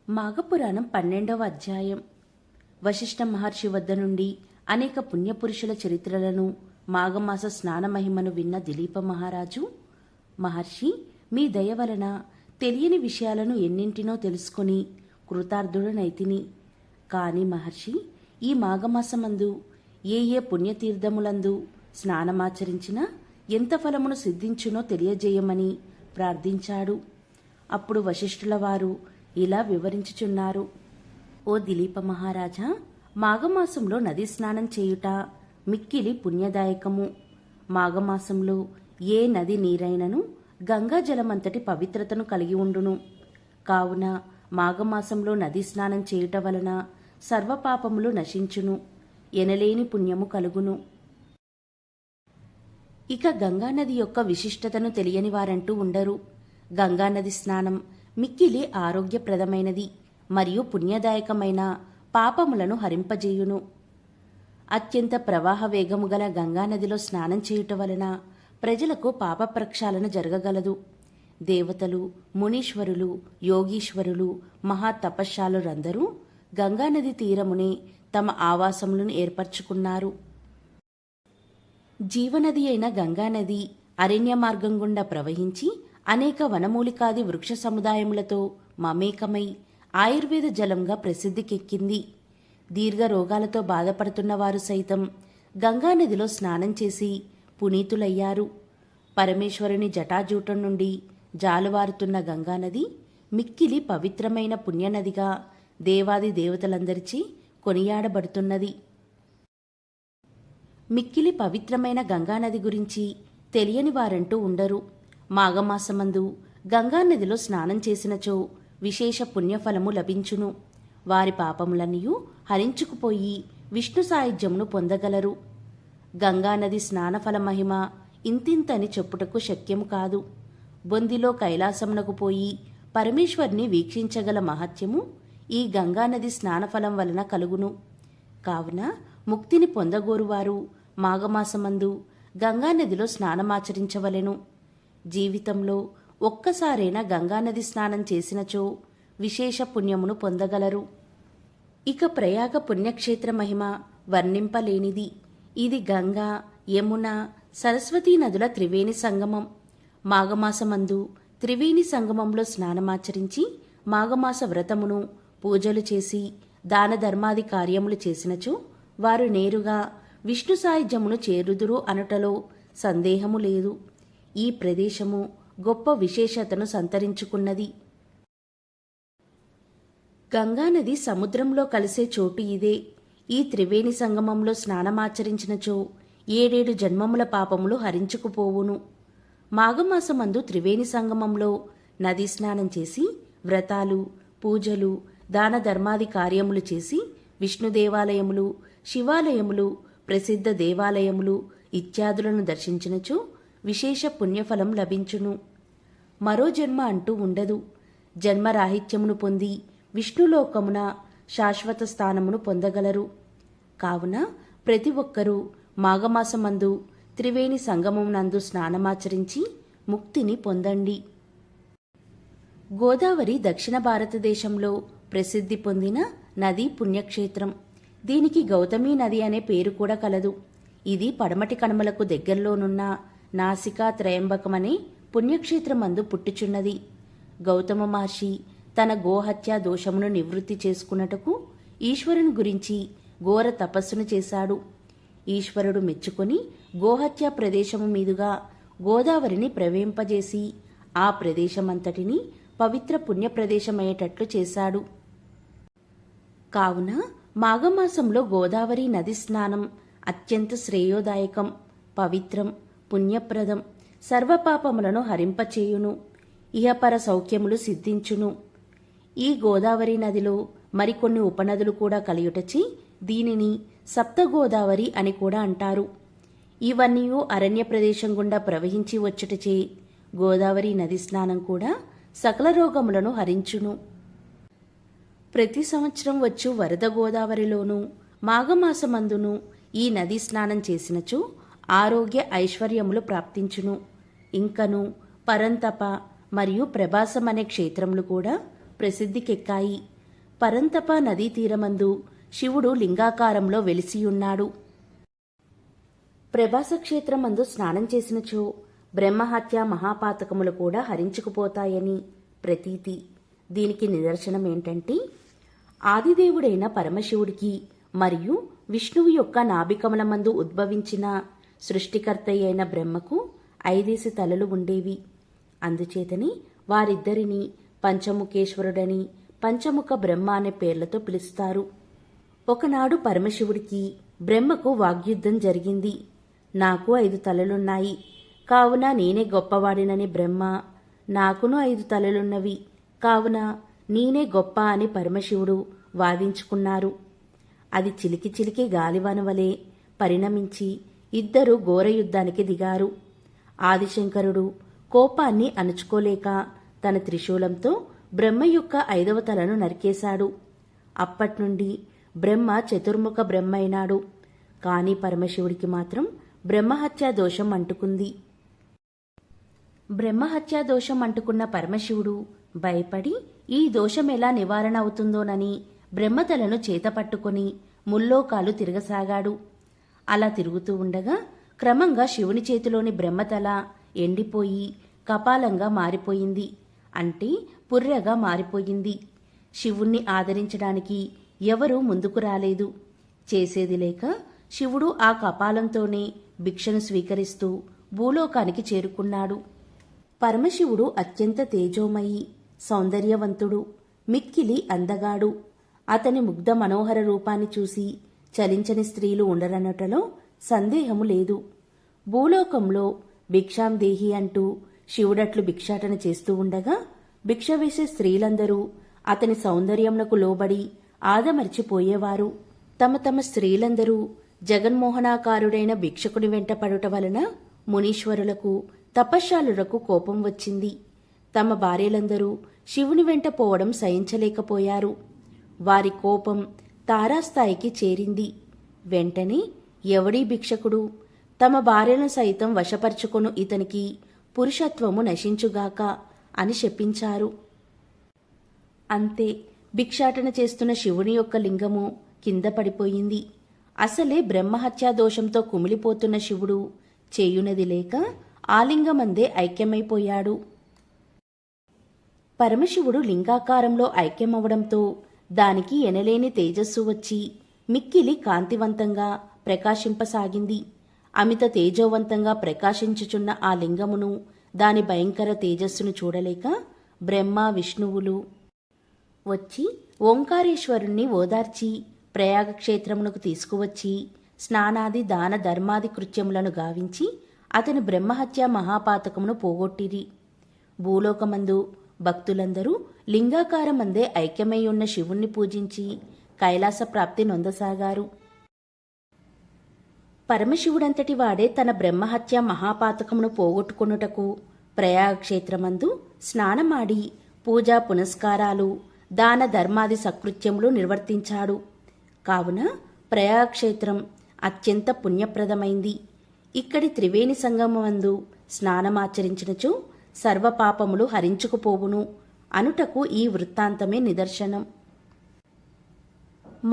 మాఘపురాణం 12వ అధ్యాయం. వశిష్ఠ మహర్షి వద్ద నుండి అనేక పుణ్యపురుషుల చరిత్రలను, మాఘమాస స్నాన మహిమను విన్న దిలీప మహారాజు, మహర్షి, మీ దయ వలన తెలియని విషయాలను ఎన్నింటినో తెలుసుకుని కృతార్థుడనైతిని. కాని మహర్షి, ఈ మాఘమాసమందు ఏ ఏ పుణ్యతీర్థములందు స్నానమాచరించినా ఎంత ఫలమును సిద్ధించునో తెలియజేయమని ప్రార్థించాడు. అప్పుడు వశిష్ఠుల వారు ఇలా వివరించుచున్నారు. ఓ దిలీప మహారాజా, మాఘమాసంలో నదీ స్నానం చేయుట మిక్కిలి పుణ్యదాయకము. మాఘమాసంలో ఏ నది నీరైనను గంగా జలమంతటి పవిత్రతను కలిగి ఉండును. కావున మాఘమాసంలో నదీ స్నానం చేయుట వలన సర్వపాపములు నశించును, ఎనలేని పుణ్యము కలుగును. ఇక గంగానది యొక్క విశిష్టతను తెలియని వారంటూ ఉండరు. గంగానది స్నానం మిక్కిలి ఆరోగ్యప్రదమైనది మరియు పుణ్యదాయకమైన, పాపములను హరింపజేయును. అత్యంత ప్రవాహ వేగము గల గంగానదిలో స్నానం చేయుట వలన ప్రజలకు పాప ప్రక్షాళన జరగగలదు. దేవతలు, మునీశ్వరులు, యోగీశ్వరులు, మహాతపశ్శాలురందరూ గంగానది తీరమునే తమ ఆవాసములను ఏర్పరచుకున్నారు. జీవనది అయిన గంగానది అరణ్య మార్గం గుండా ప్రవహించి అనేక వనమూలికాది వృక్ష సముదాయములతో మమేకమై ఆయుర్వేద జలంగా ప్రసిద్ధికెక్కింది. దీర్ఘ రోగాలతో బాధపడుతున్న వారు సైతం గంగానదిలో స్నానం చేసి పునీతులయ్యారు. పరమేశ్వరుని జటాజూటం నుండి జాలువారుతున్న గంగానది మిక్కిలి పవిత్రమైన పుణ్యనదిగా దేవాది దేవతలందరిచే కొనియాడబడుతున్నది. మిక్కిలి పవిత్రమైన గంగానది గురించి తెలియని వారంటూ ఉండరు. మాఘమాసమందు గంగానదిలో స్నానం చేసినచో విశేష పుణ్యఫలము లభించును. వారి పాపములన్నీయూ హరించుకుపోయి విష్ణు సాయుధ్యమును పొందగలరు. గంగానది స్నానఫల మహిమ ఇంతింతని చెప్పుటకు శక్యము కాదు. బొందిలో కైలాసమునకు పోయి పరమేశ్వరుని వీక్షించగల మహత్యము ఈ గంగానది స్నానఫలం వలన కలుగును. కావున ముక్తిని పొందగోరువారు మాఘమాసమందు గంగానదిలో స్నానమాచరించవలెను. జీవితంలో ఒక్కసారైనా గంగానది స్నానం చేసినచో విశేష పుణ్యమును పొందగలరు. ఇక ప్రయాగ పుణ్యక్షేత్ర మహిమ వర్ణింపలేనిది. ఇది గంగా, యమున, సరస్వతీ నదుల త్రివేణి సంగమం. మాఘమాసమందు త్రివేణి సంగమంలో స్నానమాచరించి మాఘమాస వ్రతమును, పూజలు చేసి దాన ధర్మాది కార్యములు చేసినచో వారు నేరుగా విష్ణు సాయుధ్యమును చేరుదురు అనుటలో సందేహము లేదు. ఈ ప్రదేశము గొప్ప విశేషతను సంతరించుకున్నది. గంగానది సముద్రంలో కలిసే చోటు ఇదే. ఈ త్రివేణి సంగమంలో స్నానమాచరించినచో 7 జన్మముల పాపములు హరించుకుపోవును. మాఘమాసమందు త్రివేణి సంగమంలో నదీ స్నానం చేసి వ్రతాలు, పూజలు, దాన ధర్మాది కార్యములు చేసి విష్ణు దేవాలయములు, శివాలయములు, ప్రసిద్ధ దేవాలయములు ఇత్యాదులను దర్శించినచో విశేష పుణ్యఫలం లభించును. మరో జన్మ అంటూ ఉండదు. జన్మరాహిత్యమును పొంది విష్ణులోకమున శాశ్వత స్థానమును పొందగలరు. కావున ప్రతి ఒక్కరూ మాఘమాసమందు త్రివేణి సంగమమునందు స్నానమాచరించి ముక్తిని పొందండి. గోదావరి దక్షిణ భారతదేశంలో ప్రసిద్ధి పొందిన నదీ పుణ్యక్షేత్రం. దీనికి గౌతమీ నది అనే పేరు కూడా కలదు. ఇది పడమటి కనుమలకు దగ్గరలోనున్న నాసికా త్రయంబకమనే పుణ్యక్షేత్రమందు పుట్టుచున్నది. గౌతమ మహర్షి తన గోహత్య దోషమును నివృత్తి చేసుకున్నటకు ఈశ్వరుని గురించి ఘోర తపస్సును చేశాడు. ఈశ్వరుడు మెచ్చుకొని గోహత్య ప్రదేశము మీదుగా గోదావరిని ప్రవహింపజేసి ఆ ప్రదేశమంతటిని పవిత్ర పుణ్యప్రదేశమయ్యేటట్లు చేశాడు. కావున మాఘమాసంలో గోదావరి నది స్నానం అత్యంత శ్రేయోదాయకం, పవిత్రం, పుణ్యప్రదం, సర్వపాపములను హరింపచేయును, ఇహపర సౌఖ్యములు సిద్ధించును. ఈ గోదావరి నదిలో మరికొన్ని ఉపనదులు కూడా కలియుటచి దీనిని సప్తగోదావరి అని కూడా అంటారు. ఇవన్నీ అరణ్య ప్రదేశం గుండా ప్రవహించి వచ్చుటచే గోదావరి నది స్నానం కూడా సకల రోగములను హరించును. ప్రతి సంవత్సరం వచ్చు వరద గోదావరిలోనూ మాఘమాసమందును ఈ నదీ స్నానం చేసినచో ఆరోగ్య ఐశ్వర్యములు ప్రాప్తించును. ఇంకను పరంతప మరియు ప్రభాసం అనే క్షేత్రములు కూడా ప్రసిద్ధికెక్కాయి. పరంతప నదీ తీరమందు శివుడు లింగాకారంలో వెలిసియున్నాడు. ప్రభాస క్షేత్రమందు స్నానం చేసినచో బ్రహ్మహత్య మహాపాతకములు కూడా హరించుకుపోతాయని ప్రతీతి. దీనికి నిదర్శనం ఏంటంటే, ఆదిదేవుడైన పరమశివుడికి మరియు విష్ణువు యొక్క నాభికమలమందు ఉద్భవించిన సృష్టికర్త అయిన బ్రహ్మకు 5 తలలు ఉండేవి. అందుచేతని వారిద్దరిని పంచముఖేశ్వరుడని, పంచముఖ బ్రహ్మ అనే పేర్లతో పిలుస్తారు. ఒకనాడు పరమశివుడికి బ్రహ్మకు వాగ్యుద్ధం జరిగింది. నాకు 5 తలలున్నాయి, కావున నేనే గొప్పవాడినని బ్రహ్మ, నాకును 5 తలలున్నవి, కావున నేనే గొప్ప అని పరమశివుడు వాదించుకున్నారు. అది చిలికి చిలికి గాలివాన వలె పరిణమించి ఇద్దరు ఘోర యుద్ధానికి దిగారు. ఆదిశంకరుడు కోపాన్ని అణుచుకోలేక తన త్రిశూలంతో బ్రహ్మ యొక్క 5వ తలను నరికేశాడు. అప్పట్నుండి బ్రహ్మ చతుర్ముఖ బ్రహ్మ అయినాడు. కాని పరమశివుడికి మాత్రం బ్రహ్మహత్యా దోషం అంటుకుంది. బ్రహ్మహత్యా దోషం అంటుకున్న పరమశివుడు భయపడి ఈ దోషం ఎలా నివారణ అవుతుందోనని బ్రహ్మతలను చేతపట్టుకుని ముల్లోకాలు తిరగసాగాడు. అలా తిరుగుతూ ఉండగా క్రమంగా శివుని చేతిలోని బ్రహ్మతల ఎండిపోయి కపాలంగా మారిపోయింది. అంటే పుర్రెగా మారిపోయింది. శివుణ్ణి ఆదరించడానికి ఎవరూ ముందుకు రాలేదు. చేసేది లేక శివుడు ఆ కపాలంతోనే భిక్షను స్వీకరిస్తూ భూలోకానికి చేరుకున్నాడు. పరమశివుడు అత్యంత తేజోమయి, సౌందర్యవంతుడు, మిక్కిలి అందగాడు. అతని ముగ్ధ మనోహర రూపాన్ని చూసి చలించని స్త్రీలు ఉండరనటలో సందేహము లేదు. భూలోకంలో భిక్షాందేహి అంటూ శివుడట్లు భిక్షాటన చేస్తూ ఉండగా భిక్ష వేసే స్త్రీలందరూ అతని సౌందర్యమునకు లోబడి ఆదమర్చిపోయేవారు. తమ తమ స్త్రీలందరూ జగన్మోహనాకారుడైన భిక్షకుని వెంట పడుట వలన మునీశ్వరులకు, తపశ్శాలులకు కోపం వచ్చింది. తమ భార్యలందరూ శివుని వెంట పోవడం సహించలేకపోయారు. వారి కోపం తారాస్థాయికి చేరింది. వెంటనే ఎవడీ భిక్షకుడు, తమ భార్యను సైతం వశపరుచుకొను ఇతనికి పురుషత్వము నశించుగాక అని శపించారు. అంతే, భిక్షాటన చేస్తున్న శివుని యొక్క లింగము కింద పడిపోయింది. అసలే బ్రహ్మహత్యా దోషంతో కుమిలిపోతున్న శివుడు చేయునది లేక ఆలింగమందే ఐక్యమైపోయాడు. పరమశివుడు లింగాకారంలో ఐక్యమవడంతో దానికి ఎనలేని తేజస్సు వచ్చి మిక్కిలి కాంతివంతంగా ప్రకాశింపసాగింది. అమిత తేజోవంతంగా ప్రకాశించుచున్న ఆ లింగమును, దాని భయంకర తేజస్సును చూడలేక బ్రహ్మ, విష్ణువులు వచ్చి ఓంకారేశ్వరుణ్ణి ఓదార్చి ప్రయాగక్షేత్రమునకు తీసుకువచ్చి స్నానాది దాన ధర్మాది కృత్యములను గావించి అతని బ్రహ్మహత్య మహాపాతకమును పోగొట్టిరి. భూలోకమందు భక్తులందరూ లింగాకారమందే ఐక్యమై ఉన్న శివుణ్ణి పూజించి కైలాస ప్రాప్తి నొందసాగారు. పరమశివుడంతటి వాడే తన బ్రహ్మహత్య మహాపాతకమును పోగొట్టుకొనుటకు ప్రయాగక్షేత్రమందు స్నానమాడి పూజా పునస్కారాలు, దాన ధర్మాది సకృత్యములు నిర్వర్తించాడు. కావున ప్రయాగక్షేత్రం అత్యంత పుణ్యప్రదమైంది. ఇక్కడి త్రివేణి సంగమమందు స్నానమాచరించినచో సర్వపాపములు హరించుకుపోవును అనుటకు ఈ వృత్తాంతమే నిదర్శనం.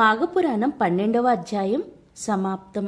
మాఘపురాణం 12వ అధ్యాయం సమాప్తం.